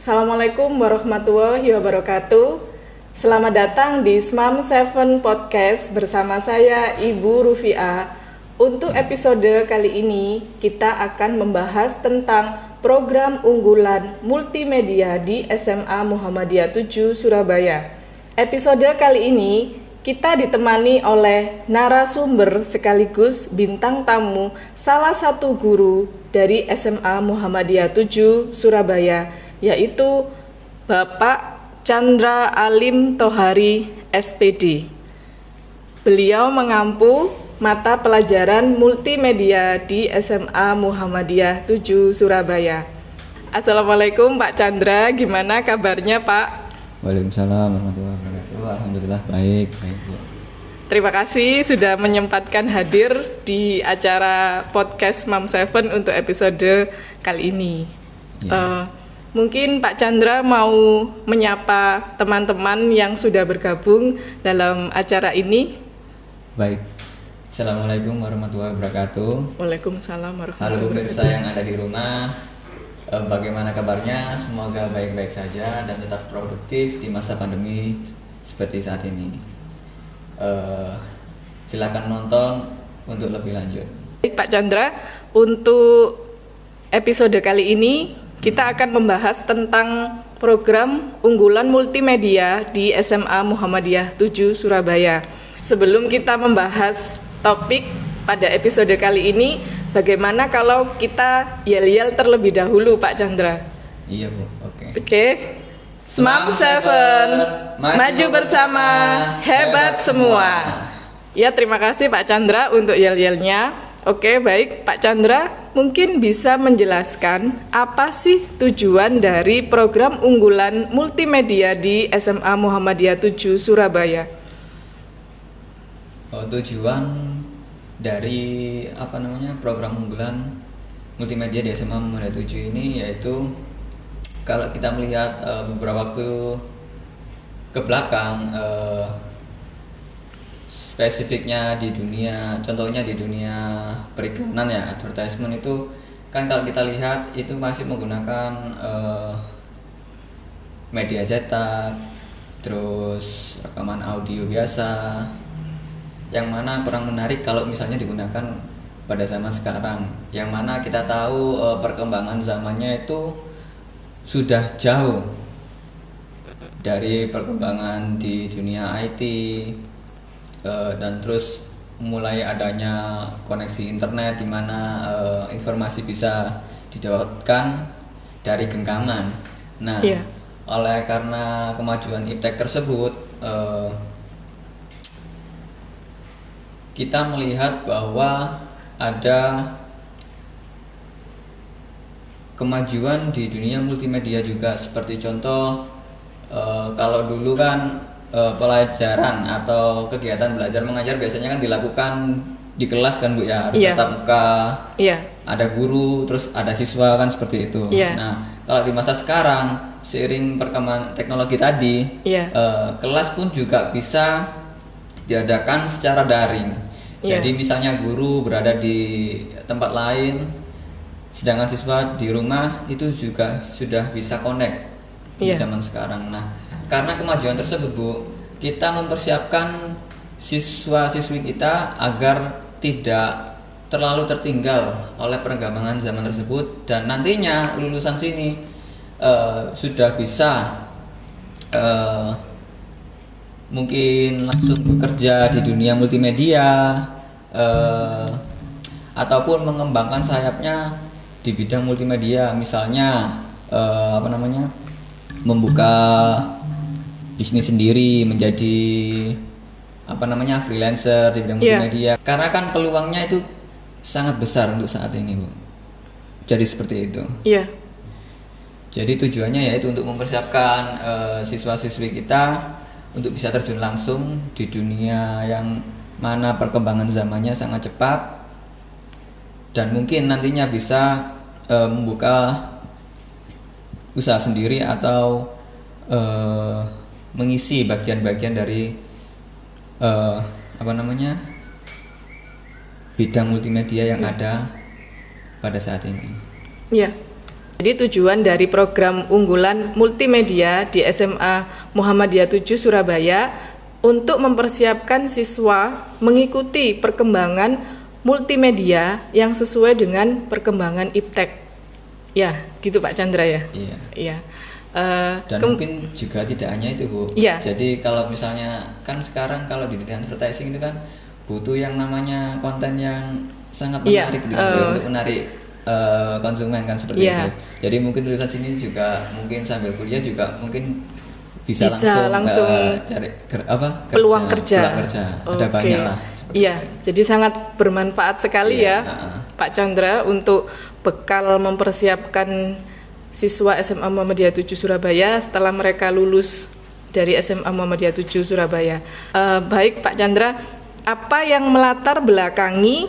Assalamualaikum warahmatullahi wabarakatuh. Selamat datang di Smam 7 Podcast bersama saya Ibu Rufiah. Untuk episode kali ini kita akan membahas tentang program unggulan multimedia di SMA Muhammadiyah 7 Surabaya. Episode kali ini kita ditemani oleh narasumber sekaligus bintang tamu salah satu guru dari SMA Muhammadiyah 7 Surabaya, yaitu Bapak Chandra Alim Tohari SPD. Beliau mengampu mata pelajaran multimedia di SMA Muhammadiyah 7 Surabaya. Assalamualaikum Pak Chandra, gimana kabarnya Pak? Waalaikumsalam warahmatullahi wabarakatuh. Alhamdulillah baik Bu. Terima kasih sudah menyempatkan hadir di acara podcast Mam 7 untuk episode kali ini. Ya. Mungkin Pak Chandra mau menyapa teman-teman yang sudah bergabung dalam acara ini. Baik. Assalamualaikum warahmatullahi wabarakatuh. Waalaikumsalam Halo warahmatullahi pemirsa wabarakatuh. yang ada di rumah. Bagaimana kabarnya? Semoga baik-baik saja dan tetap produktif di masa pandemi seperti saat ini. Silakan nonton untuk lebih lanjut. Baik Pak Chandra, untuk episode kali ini kita akan membahas tentang program unggulan multimedia di SMA Muhammadiyah 7 Surabaya. Sebelum kita membahas topik pada episode kali ini, bagaimana kalau kita yel-yel terlebih dahulu Pak Chandra? Iya Bu, oke. Oke. Smam 7, maju bersama, hebat semua. Ya, terima kasih Pak Chandra untuk yel-yelnya. Oke, baik Pak Chandra, mungkin bisa menjelaskan apa sih tujuan dari program unggulan multimedia di SMA Muhammadiyah 7 Surabaya? Tujuan dari program unggulan multimedia di SMA Muhammadiyah 7 ini yaitu kalau kita melihat beberapa waktu ke belakang, spesifiknya di dunia, contohnya di dunia periklanan ya, advertisement itu kan kalau kita lihat itu masih menggunakan media cetak, terus rekaman audio biasa, yang mana kurang menarik kalau misalnya digunakan pada zaman sekarang, yang mana kita tahu perkembangan zamannya itu sudah jauh dari perkembangan di dunia IT, dan terus mulai adanya koneksi internet di mana informasi bisa didapatkan dari genggaman. Nah, oleh karena kemajuan iptek tersebut, kita melihat bahwa ada kemajuan di dunia multimedia juga, seperti contoh kalau dulu kan pelajaran atau kegiatan belajar mengajar biasanya kan dilakukan di kelas kan Bu ya, harus tatap muka, ada guru, terus ada siswa kan seperti itu. Nah, kalau di masa sekarang seiring perkembangan teknologi tadi, kelas pun juga bisa diadakan secara daring. Jadi misalnya guru berada di tempat lain, sedangkan siswa di rumah itu juga sudah bisa connect di zaman sekarang. Nah, karena kemajuan tersebut Bu, kita mempersiapkan siswa-siswi kita agar tidak terlalu tertinggal oleh perkembangan zaman tersebut, dan nantinya lulusan sini sudah bisa mungkin langsung bekerja di dunia multimedia, ataupun mengembangkan sayapnya di bidang multimedia, misalnya membuka bisnis sendiri, menjadi freelancer di bidang multimedia. Karena kan peluangnya itu sangat besar untuk saat ini Bu. Jadi seperti itu. Jadi tujuannya yaitu untuk mempersiapkan siswa-siswi kita untuk bisa terjun langsung di dunia yang mana perkembangan zamannya sangat cepat, dan mungkin nantinya bisa membuka usaha sendiri atau mengisi bagian-bagian dari bidang multimedia yang ada pada saat ini. Jadi tujuan dari program unggulan multimedia di SMA Muhammadiyah 7 Surabaya untuk mempersiapkan siswa mengikuti perkembangan multimedia yang sesuai dengan perkembangan iptek. Ya, gitu Pak Chandra ya. Iya. Iya. Dan mungkin juga tidak hanya itu, Bu. Iya. Jadi kalau misalnya kan sekarang kalau di dunia advertising itu kan butuh yang namanya konten yang sangat Iya, menarik gitu kan, Bu, untuk menarik konsumen kan seperti Iya. itu. Jadi mungkin lulusan sini juga mungkin sambil kuliah juga mungkin bisa langsung cari peluang kerja. Ada Oke. banyak lah. seperti Iya, itu. jadi sangat bermanfaat sekali Iya, ya Pak Chandra untuk bekal mempersiapkan siswa SMA Muhammadiyah 7 Surabaya setelah mereka lulus dari SMA Muhammadiyah 7 Surabaya. Baik Pak Chandra, apa yang melatar belakangi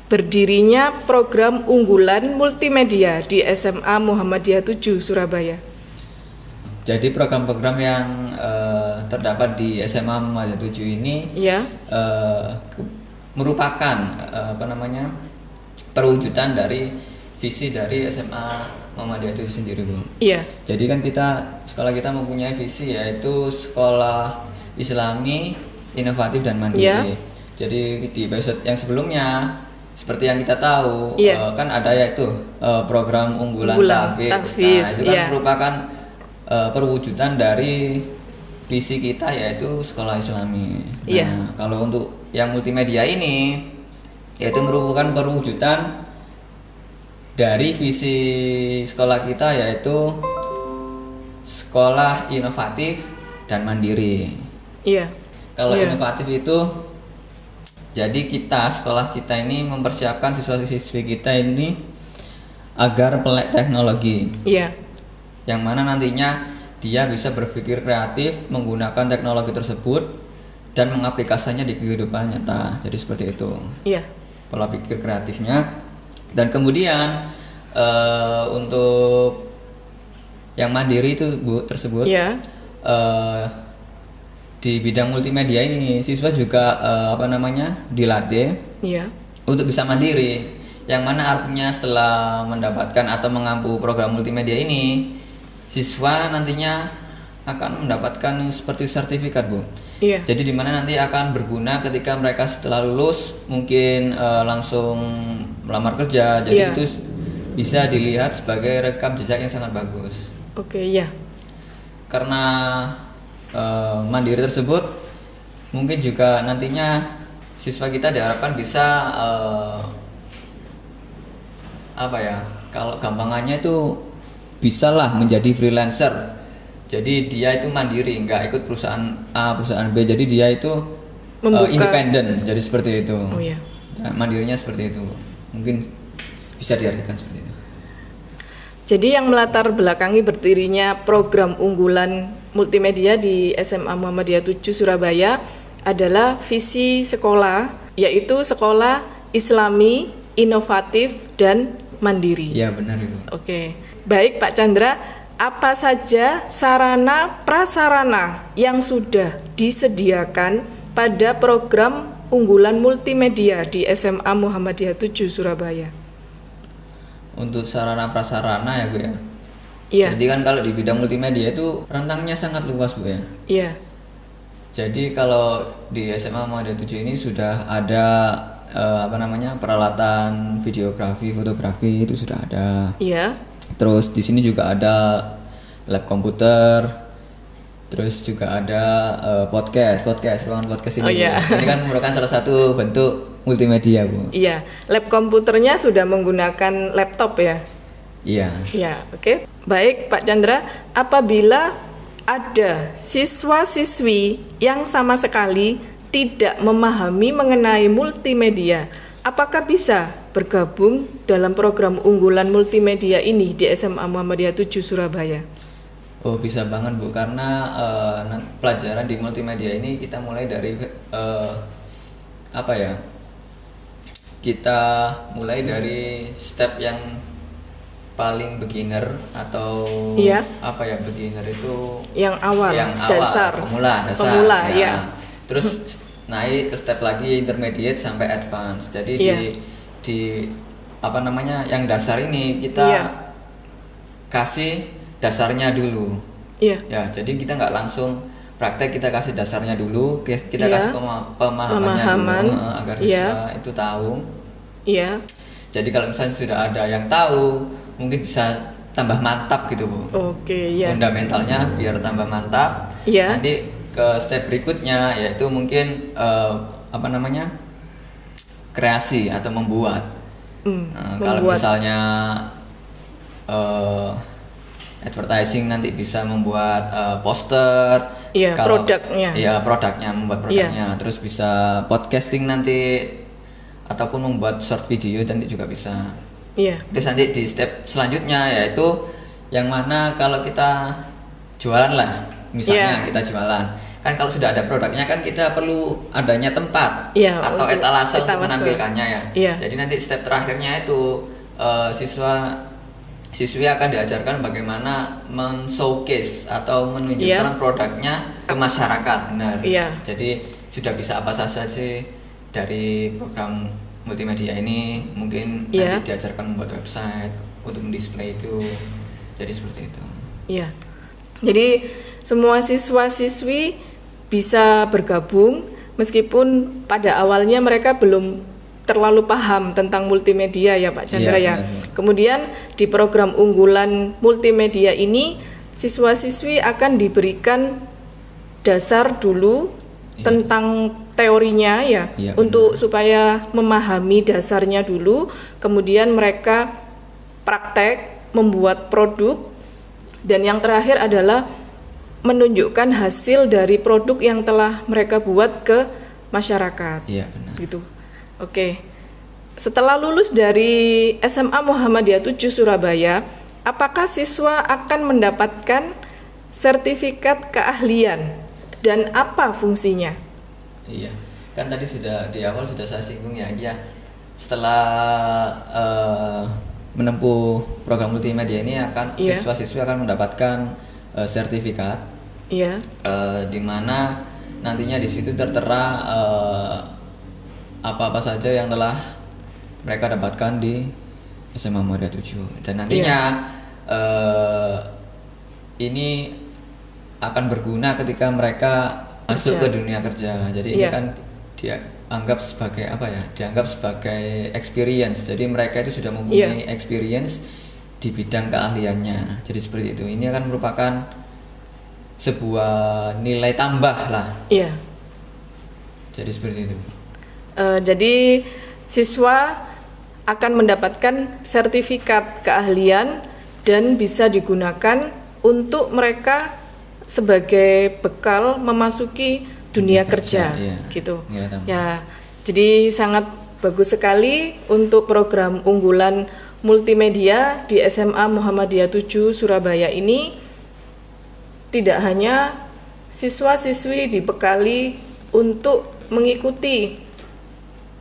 berdirinya program unggulan multimedia di SMA Muhammadiyah 7 Surabaya? Jadi program-program yang terdapat di SMA Muhammadiyah 7 ini Ya, merupakan perwujudan dari visi dari SMA Muhammadiyah 7 sendiri, Bu. iya, Jadi kan sekolah kita mempunyai visi yaitu sekolah Islami, inovatif dan mandiri. Iya. Jadi di episode yang sebelumnya seperti yang kita tahu Iya. kan ada yaitu program unggulan tahfiz. tahfiz, Nah, itu kan iya. merupakan perwujudan dari visi kita yaitu sekolah Islami. Nah, Iya. kalau untuk yang multimedia ini yaitu merupakan perwujudan dari visi sekolah kita yaitu sekolah inovatif dan mandiri. iya, Kalau Iya. inovatif itu jadi sekolah kita ini mempersiapkan siswa-siswi kita ini agar melek teknologi, iya, yang mana nantinya dia bisa berpikir kreatif menggunakan teknologi tersebut dan mengaplikasikannya di kehidupan nyata. Jadi seperti itu iya, pola pikir kreatifnya. Dan kemudian untuk yang mandiri itu, Bu, tersebut iya, di bidang multimedia ini siswa juga dilatih iya, untuk bisa mandiri, yang mana artinya setelah mendapatkan atau mengampu program multimedia ini siswa nantinya akan mendapatkan seperti sertifikat, Bu. iya, Jadi di mana nanti akan berguna ketika mereka setelah lulus mungkin langsung melamar kerja. Jadi Iya. itu bisa dilihat sebagai rekam jejak yang sangat bagus. oke, iya, Karena mandiri tersebut mungkin juga nantinya siswa kita diharapkan bisa kalau gampangannya itu bisalah menjadi freelancer. Jadi dia itu mandiri, nggak ikut perusahaan A, perusahaan B. Jadi dia itu Membuka- independen. Jadi seperti itu. oh iya. Nah, mandirinya seperti itu. Mungkin bisa diartikan seperti itu. Jadi yang melatar belakangi berdirinya program unggulan multimedia di SMA Muhammadiyah 7 Surabaya adalah visi sekolah, yaitu sekolah Islami, inovatif, dan mandiri. Iya benar Ibu. Oke, baik Pak Chandra, apa saja sarana prasarana yang sudah disediakan pada program unggulan multimedia di SMA Muhammadiyah 7 Surabaya? Untuk sarana prasarana ya, Bu ya. Iya, Jadi kan kalau di bidang multimedia itu rentangnya sangat luas, Bu ya. iya, Jadi kalau di SMA Muhammadiyah 7 ini sudah ada peralatan videografi, fotografi itu sudah ada. iya, Terus di sini juga ada lab komputer. Terus juga ada ruangan podcast ini. Oh, iya. Bu. Ini kan merupakan salah satu bentuk multimedia, Bu. iya. Lab komputernya sudah menggunakan laptop ya? Iya. Ya, oke. Baik, Pak Chandra, apabila ada siswa-siswi yang sama sekali tidak memahami mengenai multimedia, apakah bisa bergabung dalam program unggulan multimedia ini di SMA Muhammadiyah 7 Surabaya? Oh, bisa banget, Bu, karena pelajaran di multimedia ini kita mulai dari kita mulai dari step yang paling beginner atau Iya. beginner itu Yang awal, dasar. pemula ya. ya. Terus naik ke step lagi intermediate sampai advance. Jadi Iya. di yang dasar ini kita Iya. kasih dasarnya dulu. Iya. Ya, jadi kita nggak langsung praktek, kita kasih dasarnya dulu, kita Iya. kasih pemahamannya Pemahaman. dulu agar siswa itu tahu. Iya. Jadi kalau misalnya sudah ada yang tahu, mungkin bisa tambah mantap gitu Bu. Oke, ya. Fundamentalnya biar tambah mantap. Iya. Nanti ke step berikutnya yaitu mungkin kreasi atau membuat. Kalau Membuat. misalnya advertising nanti bisa membuat poster. Iya, produknya. Iya, produknya, membuat produknya. Terus bisa podcasting nanti ataupun membuat short video nanti juga bisa. Iya. Terus nanti di step selanjutnya yaitu yang mana kalau kita jualan lah, misalnya kita jualan. Kan kalau sudah ada produknya kan kita perlu adanya tempat atau etalase untuk menampilkannya ya. Iya. Jadi nanti step terakhirnya itu siswi akan diajarkan bagaimana men-showcase atau menunjukkan produknya ke masyarakat, benar. Iya. Jadi sudah bisa apa saja sih dari program multimedia ini, mungkin nanti diajarkan membuat website untuk mendisplay itu. Jadi seperti itu. Iya. Jadi semua siswa-siswi bisa bergabung meskipun pada awalnya mereka belum terlalu paham tentang multimedia ya Pak Chandra ya. Benar. Kemudian di program unggulan multimedia ini siswa-siswi akan diberikan dasar dulu tentang teorinya ya, untuk supaya memahami dasarnya dulu, kemudian mereka praktek membuat produk, dan yang terakhir adalah menunjukkan hasil dari produk yang telah mereka buat ke masyarakat. Iya, benar. Gitu. Oke. Setelah lulus dari SMA Muhammadiyah 7 Surabaya, apakah siswa akan mendapatkan sertifikat keahlian dan apa fungsinya? Iya, kan tadi sudah di awal sudah saya singgung ya, setelah menempuh program multimedia ini siswa-siswi akan mendapatkan sertifikat, di mana nantinya di situ tertera apa-apa saja yang telah mereka dapatkan di SMA Muhammadiyah 7, dan nantinya ini akan berguna ketika mereka masuk ke dunia kerja. Jadi ini kan dianggap sebagai dianggap sebagai experience. Jadi mereka itu sudah mempunyai experience di bidang keahliannya. Jadi seperti itu. Ini akan merupakan sebuah nilai tambah lah. Iya. Jadi seperti itu. Jadi siswa akan mendapatkan sertifikat keahlian dan bisa digunakan untuk mereka sebagai bekal memasuki dunia kerja gitu. Ya. Jadi sangat bagus sekali untuk program unggulan multimedia di SMA Muhammadiyah 7 Surabaya ini. Tidak hanya siswa-siswi dibekali untuk mengikuti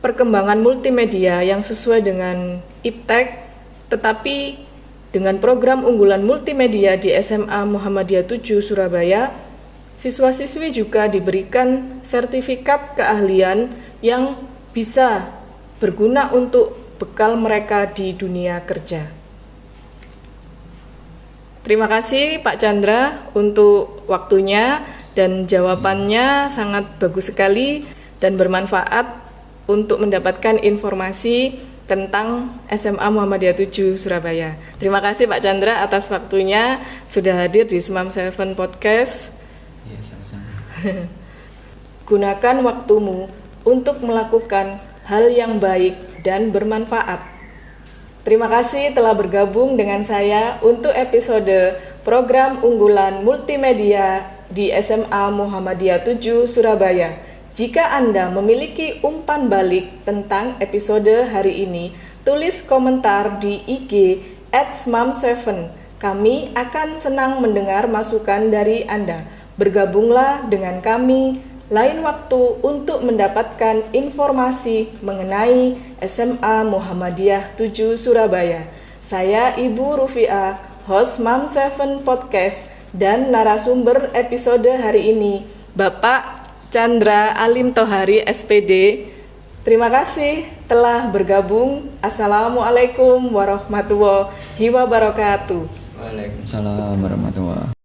perkembangan multimedia yang sesuai dengan IPTEK, tetapi dengan program unggulan multimedia di SMA Muhammadiyah 7 Surabaya, siswa-siswi juga diberikan sertifikat keahlian yang bisa berguna untuk bekal mereka di dunia kerja. Terima kasih Pak Chandra untuk waktunya dan jawabannya sangat bagus sekali dan bermanfaat untuk mendapatkan informasi tentang SMA Muhammadiyah 7 Surabaya. Terima kasih Pak Chandra atas waktunya sudah hadir di Smam 7 Podcast. Iya, sama-sama. Gunakan waktumu untuk melakukan hal yang baik dan bermanfaat. Terima kasih telah bergabung dengan saya untuk episode program unggulan multimedia di SMA Muhammadiyah 7 Surabaya. Jika Anda memiliki umpan balik tentang episode hari ini, tulis komentar di IG @smam7. Kami akan senang mendengar masukan dari Anda. Bergabunglah dengan kami lain waktu untuk mendapatkan informasi mengenai SMA Muhammadiyah 7 Surabaya. Saya Ibu Rufiah, host Mam7 Podcast, dan narasumber episode hari ini, Bapak Chandra Alim Tohari SPD. Terima kasih telah bergabung. Assalamualaikum warahmatullahi wabarakatuh. Waalaikumsalam warahmatullahi wabarakatuh.